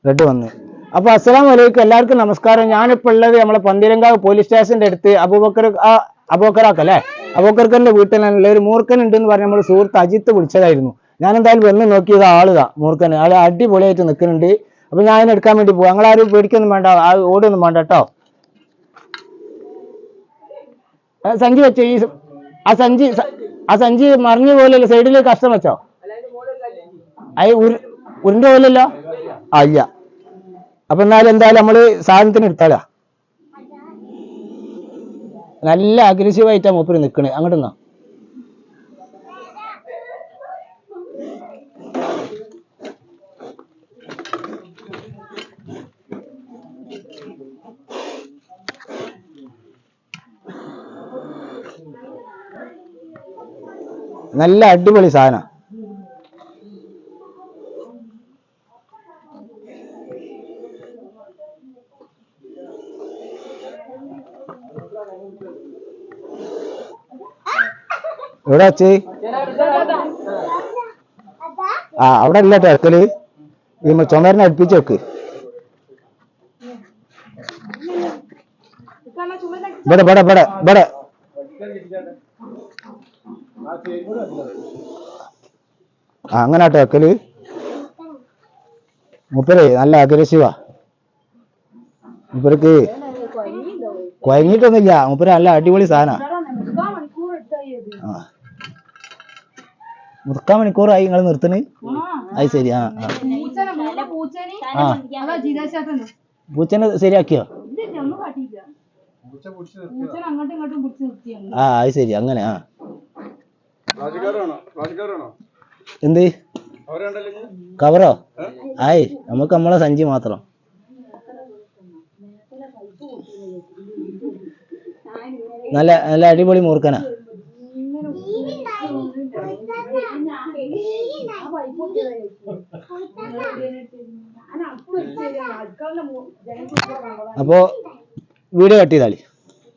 Red വന്ന്. അപ്പൊ അസ്സലാമു അലൈക്കും, എല്ലാവർക്കും നമസ്കാരം. ഞാനിപ്പോൾ ഉള്ളത് നമ്മളെ പന്തീരങ്കാവ് പോലീസ് സ്റ്റേഷന്റെ അടുത്ത് അബൂബക്കറാക്കല്ലേ, അബൂബക്കറിന്റെ വീട്ടിലുള്ള ഒരു മൂർഖൻ ഉണ്ടെന്ന് പറഞ്ഞ നമ്മുടെ സുഹൃത്ത് അജിത്ത് വിളിച്ചതായിരുന്നു. ഞാൻ എന്തായാലും വന്ന് നോക്കിയത് ആളുതാ മൂർഖൻ, ആള് അടിപൊളിയായിട്ട് നിൽക്കുന്നുണ്ട്. അപ്പൊ ഞാൻ അതിനെ എടുക്കാൻ വേണ്ടി പോകും. ഞങ്ങളാരും പേടിക്കൊന്നും വേണ്ട, ഓടൊന്നും വേണ്ട കേട്ടോ. സഞ്ചി വെച്ചോ, ആ സഞ്ചി മറിഞ്ഞു പോലല്ലോ, സൈഡിൽ കഷ്ടം വെച്ചോ. അത് ഉരുണ്ട പോലല്ലോ. അല്ല, അപ്പൊ എന്നാലും എന്തായാലും നമ്മള് സാധനത്തിന് എടുത്താലാ. നല്ല അഗ്രസീവായിട്ടാ മൂപ്പര് നിക്കണേ. അങ്ങോട്ട് നിന്നോ. നല്ല അടിപൊളി സാധനം. എവിടെ വെച്ച്? അവിടെ അല്ല തിരക്കല്, ഈ ചുമരിനെ അടുപ്പിച്ച് വെക്ക്. ഇവിടെ ഇവിടെ ഇവിടെ ഇവിടെ അങ്ങനെ ആട്ടെ വെക്കല്. മൂപ്പര് നല്ല അഗ്രസീവാ. മൂപ്പർക്ക് കുഴങ്ങിട്ടൊന്നുമില്ല, മൂപ്പര് നല്ല അടിപൊളി സാധന. മുക്കാൽ മണിക്കൂറായി നിങ്ങൾ നിർത്തണ്? അത് ശരി. പൂച്ചനെ ശരിയാക്കിയോ? അത് ശരി, അങ്ങനെ. എന്ത് കവറോ? ആയി, നമുക്ക് നമ്മളെ സഞ്ചി മാത്രം. നല്ല നല്ല അടിപൊളി മൂർഖനാ. അപ്പോ വീഡിയോ കട്ട് ചെയ്താളി.